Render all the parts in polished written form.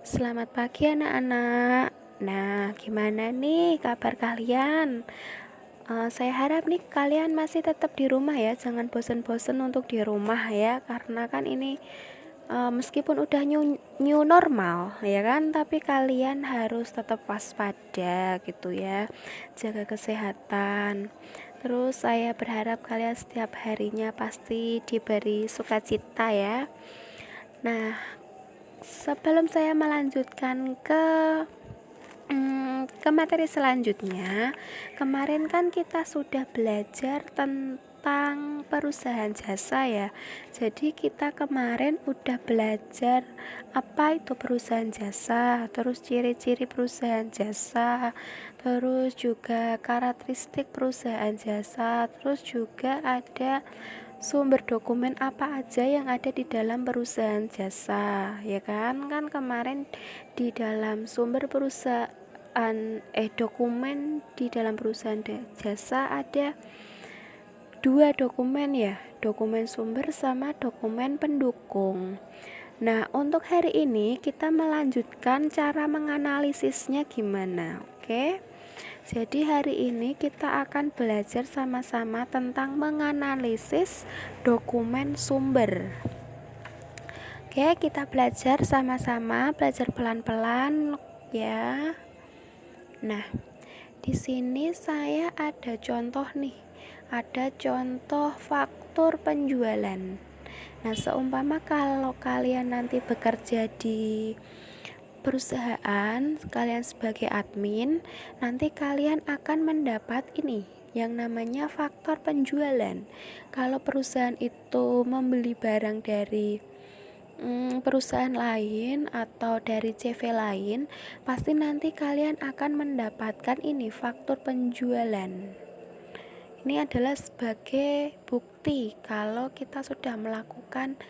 Selamat pagi anak-anak. Nah, gimana nih kabar kalian? Saya harap nih kalian masih tetap di rumah ya. Jangan bosen-bosen untuk di rumah ya. Karena kan ini meskipun udah new normal ya kan, tapi kalian harus tetap waspada gitu ya. Jaga kesehatan. Terus saya berharap kalian setiap harinya pasti diberi sukacita ya. Nah, sebelum saya melanjutkan ke materi selanjutnya, kemarin kan kita sudah belajar tentang perusahaan jasa ya. Jadi kita kemarin udah belajar apa itu perusahaan jasa, terus ciri-ciri perusahaan jasa, terus juga karakteristik perusahaan jasa, terus juga ada sumber dokumen apa aja yang ada di dalam perusahaan jasa, ya kan? Kan kemarin di dalam sumber perusahaan dokumen di dalam perusahaan jasa ada dua dokumen ya, dokumen sumber sama dokumen pendukung. Nah, untuk hari ini kita melanjutkan cara menganalisisnya gimana, oke? Jadi hari ini kita akan belajar sama-sama tentang menganalisis dokumen sumber. Oke, kita belajar sama-sama, belajar pelan-pelan ya. Nah, di sini saya ada contoh nih. Ada contoh faktur penjualan. Nah, seumpama kalau kalian nanti bekerja di perusahaan, kalian sebagai admin, nanti kalian akan mendapat ini yang namanya faktor penjualan. Kalau perusahaan itu membeli barang dari perusahaan lain atau dari CV lain, pasti nanti kalian akan mendapatkan ini faktur penjualan. Ini adalah sebagai bukti kalau kita sudah melakukan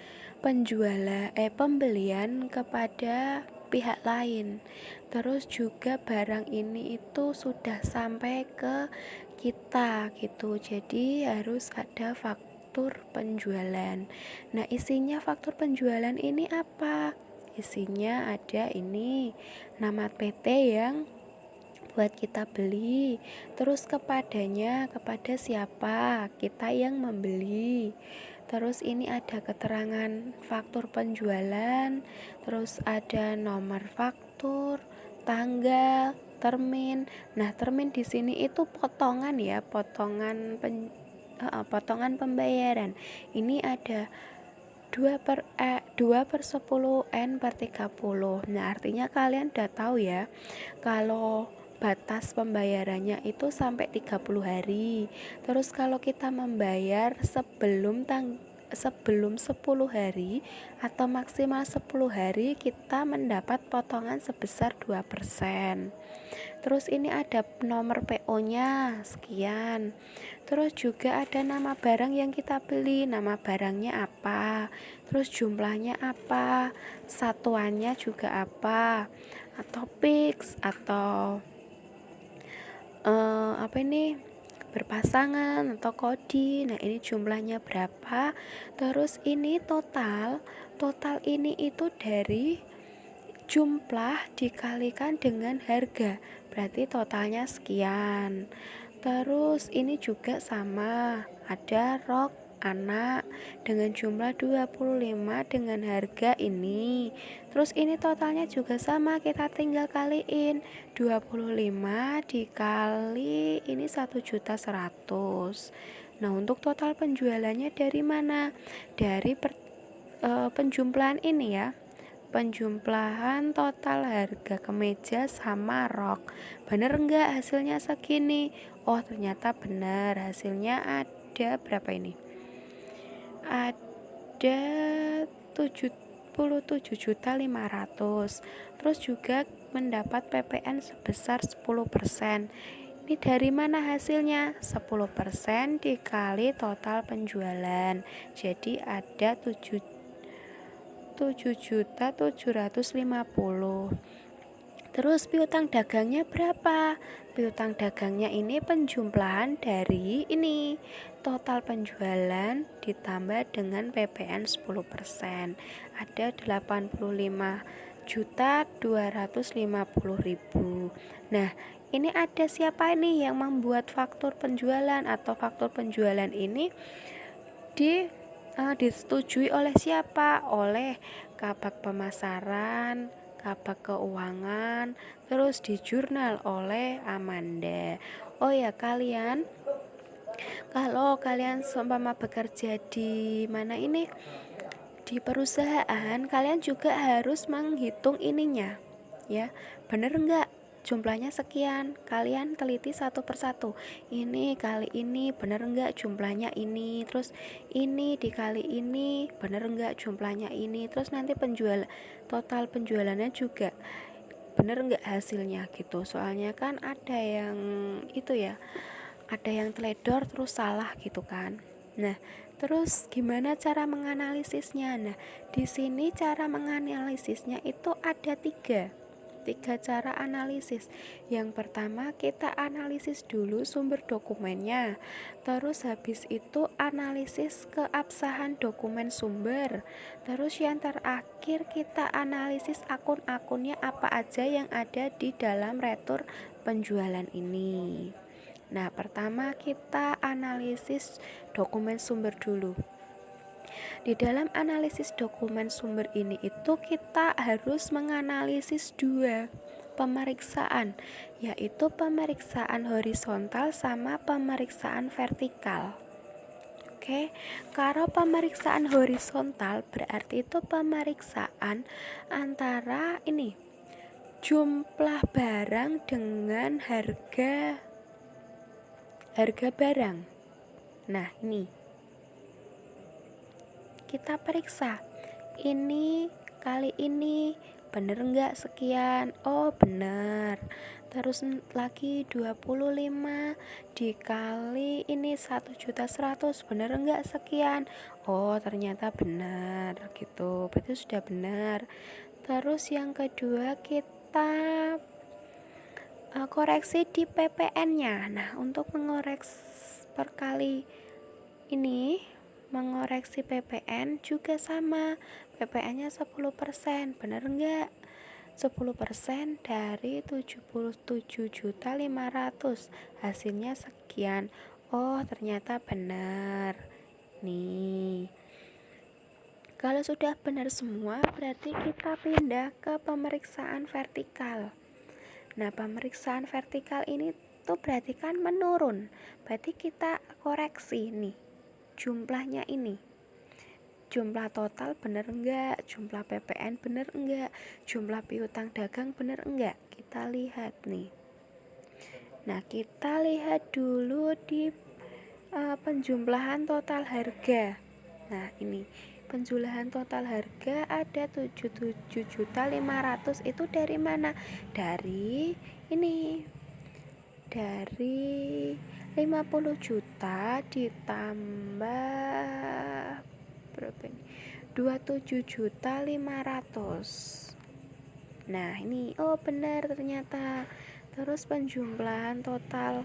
pembelian kepada pihak lain. Terus juga barang ini itu sudah sampai ke kita gitu. Jadi harus ada faktur penjualan. Nah, isinya faktur penjualan ini apa? Isinya ada ini nama PT yang buat kita beli, terus kepada siapa kita yang membeli, terus ini ada keterangan faktur penjualan, terus ada nomor faktur, tanggal, termin. Nah, termin di sini itu potongan ya, potongan pembayaran. Ini ada 2/10 Nah, artinya kalian udah tahu ya kalau batas pembayarannya itu sampai 30 hari. Terus kalau kita membayar sebelum 10 hari atau maksimal 10 hari, kita mendapat potongan sebesar 2%. Terus ini ada nomor PO-nya sekian. Terus juga ada nama barang yang kita beli, nama barangnya apa, terus jumlahnya apa, satuannya juga apa, atau fix atau berpasangan atau kodi. Nah, ini jumlahnya berapa. Terus ini total ini itu dari jumlah dikalikan dengan harga, berarti totalnya sekian. Terus ini juga sama, ada rok anak dengan jumlah 25 dengan harga ini. Terus ini totalnya juga sama, kita tinggal kaliin 25 dikali ini 1.100.000. Nah, untuk total penjualannya dari mana? Dari penjumlahan ini ya, penjumlahan total harga kemeja sama rok. Bener enggak hasilnya segini? Oh, ternyata benar, hasilnya ada berapa ini? Ada 77.500.000. Terus juga mendapat PPN sebesar 10%. Ini dari mana hasilnya? 10% dikali total penjualan. Jadi ada 7.750.000. Terus piutang dagangnya berapa? Piutang dagangnya ini penjumlahan dari ini total penjualan ditambah dengan PPN 10%. Ada 85 4.250.000. Nah, ini ada siapa ini yang membuat faktur penjualan, atau faktur penjualan ini disetujui oleh siapa? Oleh Kabag Pemasaran, Kabag Keuangan, terus di jurnal oleh Amanda. Oh ya, kalau kalian seumpama bekerja di mana ini, di perusahaan, kalian juga harus menghitung ininya ya, bener enggak jumlahnya sekian, kalian teliti satu persatu, ini kali ini bener enggak jumlahnya ini, terus ini dikali ini bener enggak jumlahnya ini, terus nanti total penjualannya juga bener enggak hasilnya gitu. Soalnya kan ada yang itu ya, ada yang teledor terus salah gitu kan. Nah, terus gimana cara menganalisisnya? Nah, di sini cara menganalisisnya itu ada tiga cara analisis. Yang pertama, kita analisis dulu sumber dokumennya, terus habis itu analisis keabsahan dokumen sumber, terus yang terakhir kita analisis akun-akunnya apa aja yang ada di dalam retur penjualan ini. Nah, pertama kita analisis dokumen sumber dulu. Di dalam analisis dokumen sumber ini itu kita harus menganalisis dua pemeriksaan, yaitu pemeriksaan horizontal sama pemeriksaan vertikal. Oke, kalau pemeriksaan horizontal berarti itu pemeriksaan antara ini jumlah barang dengan harga barang. Nah, ini kita periksa, ini kali ini bener enggak sekian, oh bener, terus lagi 25 dikali ini 1.100.000 bener enggak sekian, oh ternyata bener gitu, berarti sudah benar. Terus yang kedua kita koreksi di PPN-nya. Nah, untuk mengoreksi per kali ini, mengoreksi PPN juga sama, PPN-nya 10%, bener enggak? 10% dari 77.500.000, hasilnya sekian. Oh, ternyata benar. Nih, kalau sudah benar semua, berarti kita pindah ke pemeriksaan vertikal. Nah, pemeriksaan vertikal ini tuh berarti kan menurun. Berarti kita koreksi nih, jumlahnya ini. Jumlah total bener enggak? Jumlah PPN bener enggak? Jumlah piutang dagang bener enggak? Kita lihat nih. Nah, kita lihat dulu di penjumlahan total harga. Nah, ini penjumlahan total harga ada 77.500.000. Itu dari mana? Dari ini, dari 50 juta ditambah berapa ini? 27.500.000. Nah, ini oh benar ternyata. Terus penjumlahan total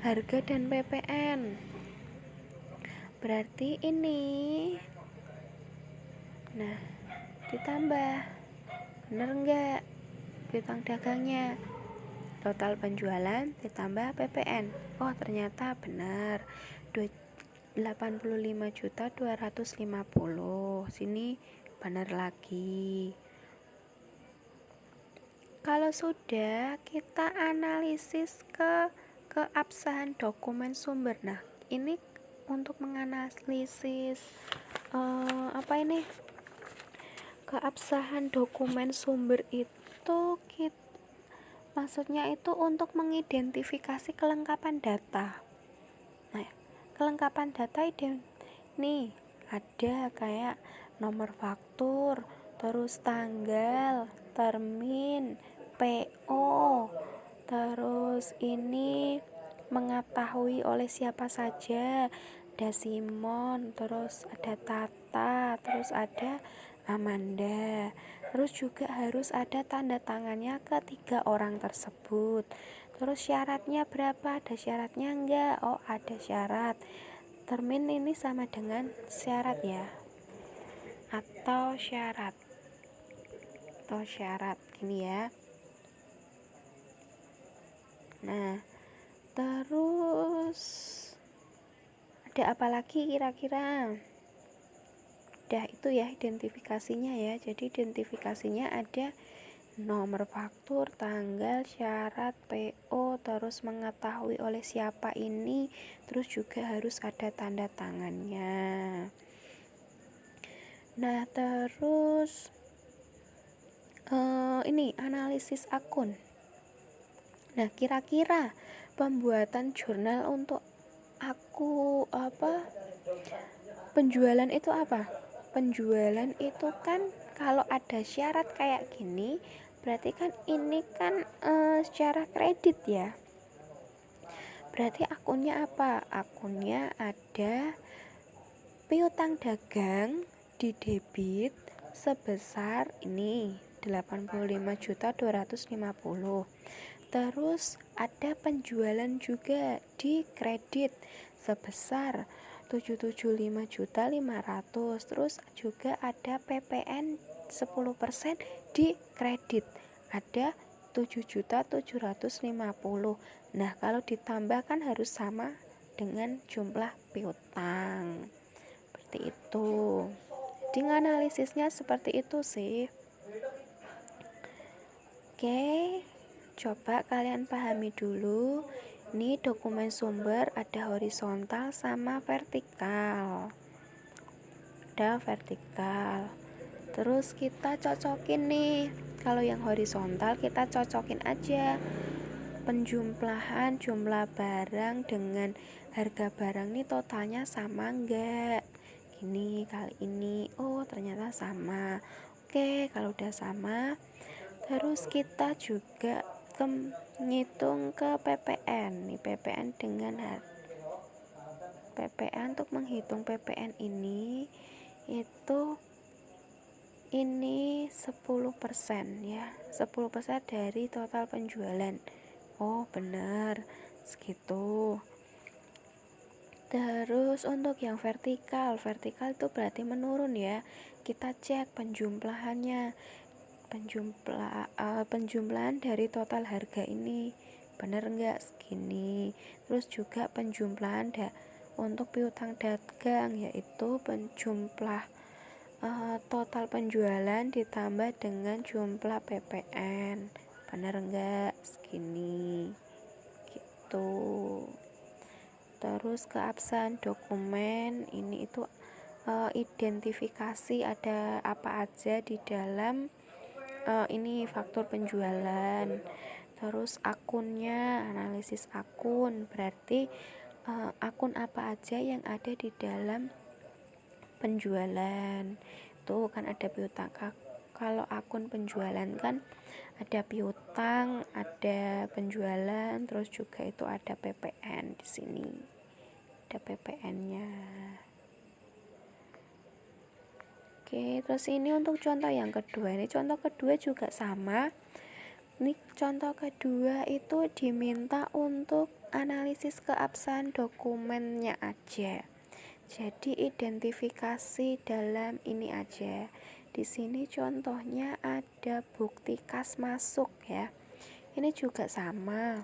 harga dan PPN, berarti ini, nah ditambah, bener enggak piutang dagangnya, total penjualan ditambah PPN, oh ternyata benar, 85.250.000. Sini benar lagi. Kalau sudah, kita analisis ke keabsahan dokumen sumber. Nah, ini untuk menganalisis apa ini, keabsahan dokumen sumber itu maksudnya itu untuk mengidentifikasi kelengkapan data. Nah, kelengkapan data nih ada kayak nomor faktur, terus tanggal, termin, PO, terus ini mengetahui oleh siapa saja, ada Simon, terus ada Tata, terus ada Amanda, terus juga harus ada tanda tangannya ketiga orang tersebut. Terus syaratnya berapa? Ada syaratnya enggak? Oh, ada syarat. Termin ini sama dengan syarat ya, atau syarat. atau syarat gini ya. Nah, terus ada apa lagi kira-kira? Udah itu ya identifikasinya ya. Jadi identifikasinya ada nomor faktur, tanggal, syarat, PO, terus mengetahui oleh siapa ini, terus juga harus ada tanda tangannya. Nah, terus ini analisis akun. Nah, kira-kira pembuatan jurnal untuk penjualan itu apa? Penjualan itu kan kalau ada syarat kayak gini, berarti kan ini kan secara kredit ya. Berarti akunnya apa? Akunnya ada piutang dagang di debit sebesar ini 85.250.000. Terus ada penjualan juga di kredit sebesar 77.500.500. Terus juga ada PPN 10% di kredit ada 7.750.000. Nah, kalau ditambahkan harus sama dengan jumlah piutang. Seperti itu. Jadi analisisnya seperti itu sih. Oke. Coba kalian pahami dulu. Ini dokumen sumber ada horizontal sama vertikal. Ada vertikal. Terus kita cocokin nih. Kalau yang horizontal kita cocokin aja penjumlahan jumlah barang dengan harga barang nih totalnya sama enggak. Gini kali ini. Oh, ternyata sama. Oke, kalau udah sama, terus kita juga ngitung ke PPN nih, PPN dengan PPN. Untuk menghitung PPN ini itu 10% ya, 10% dari total penjualan. Oh benar segitu. Terus untuk yang vertikal itu berarti menurun ya. Kita cek penjumlahannya, penjumlahan dari total harga ini benar enggak segini. Terus juga penjumlahan untuk piutang dagang, yaitu penjumlah total penjualan ditambah dengan jumlah PPN benar enggak segini gitu. Terus keabsahan dokumen ini itu identifikasi ada apa aja di dalam ini faktur penjualan. Terus akunnya, analisis akun, berarti akun apa aja yang ada di dalam penjualan. Tuh kan ada piutang. Kalau akun penjualan kan ada piutang, ada penjualan, terus juga itu ada PPN di sini. Ada PPN-nya. Oke, terus ini untuk contoh yang kedua. Ini contoh kedua juga sama. Ini contoh kedua itu diminta untuk analisis keabsahan dokumennya aja. Jadi identifikasi dalam ini aja. Di sini contohnya ada bukti kas masuk ya. Ini juga sama.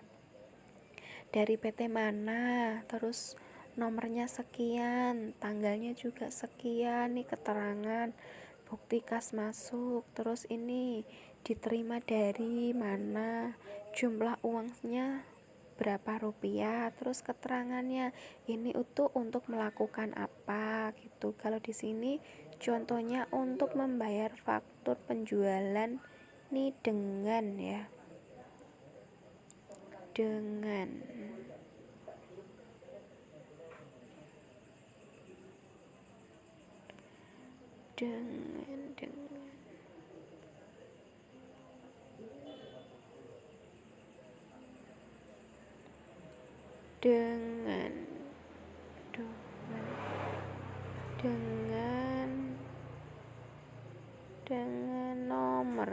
Dari PT mana, terus nomornya sekian, tanggalnya juga sekian, nih keterangan bukti kas masuk. Terus ini diterima dari mana, jumlah uangnya berapa rupiah, terus keterangannya ini untuk melakukan apa gitu. Kalau di sini contohnya untuk membayar faktur penjualan nih dengan dengan dengan nomor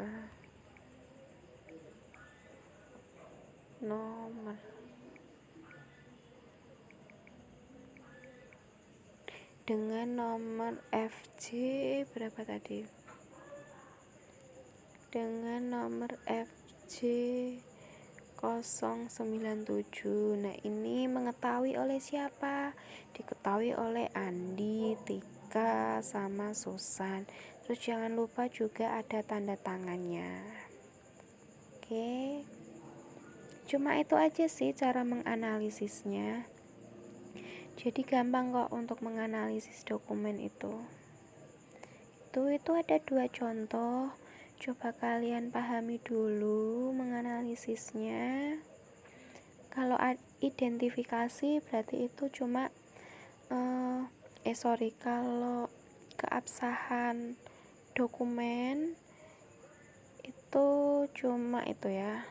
dengan nomor FJ berapa tadi, dengan nomor FJ097. Nah, ini mengetahui oleh siapa? Diketahui oleh Andi, Tika, sama Susan. Terus jangan lupa juga ada tanda tangannya. Oke. Cuma itu aja sih cara menganalisisnya. Jadi gampang kok untuk menganalisis dokumen itu. Itu ada 2 contoh. Coba kalian pahami dulu menganalisisnya. Kalau identifikasi berarti itu cuma kalau keabsahan dokumen itu cuma itu ya.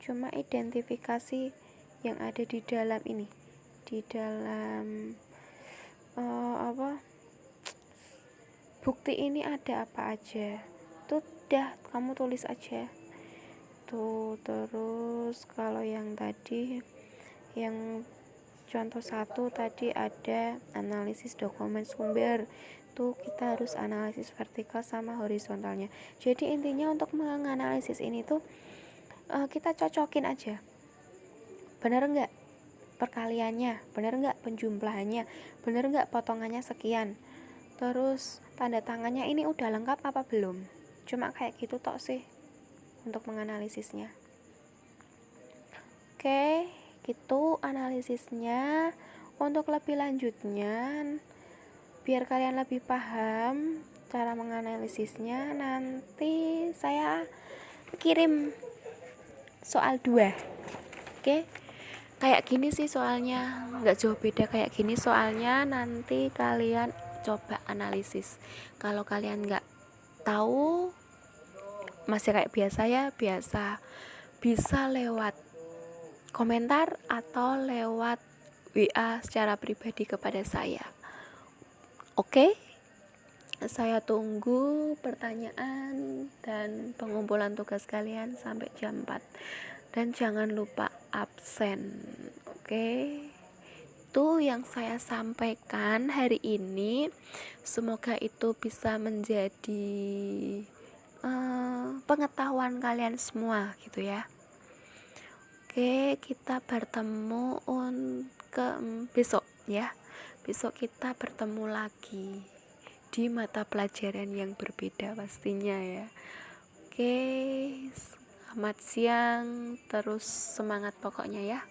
Cuma identifikasi yang ada di dalam ini. Di dalam bukti ini ada apa aja, tuh dah kamu tulis aja tuh. Terus kalau yang tadi, yang contoh 1 tadi ada analisis dokumen sumber, tuh kita harus analisis vertikal sama horizontalnya. Jadi intinya untuk menganalisis ini tuh kita cocokin aja, bener nggak perkaliannya, bener nggak penjumlahannya, bener nggak potongannya sekian, terus tanda tangannya ini udah lengkap apa belum. Cuma kayak gitu tok sih untuk menganalisisnya. Oke, gitu analisisnya. Untuk lebih lanjutnya, biar kalian lebih paham cara menganalisisnya, nanti saya kirim soal 2. Oke, kayak gini sih soalnya, nggak jauh beda kayak gini soalnya. Nanti kalian coba analisis. Kalau kalian nggak tahu, masih kayak biasa ya, bisa lewat komentar atau lewat WA secara pribadi kepada saya. Oke, saya tunggu pertanyaan dan pengumpulan tugas kalian sampai jam 4. Dan jangan lupa absen. Oke, itu yang saya sampaikan hari ini. Semoga itu bisa menjadi pengetahuan kalian semua gitu ya. Oke, kita bertemu besok ya. Besok kita bertemu lagi di mata pelajaran yang berbeda pastinya ya. Oke, selamat siang, terus semangat pokoknya ya.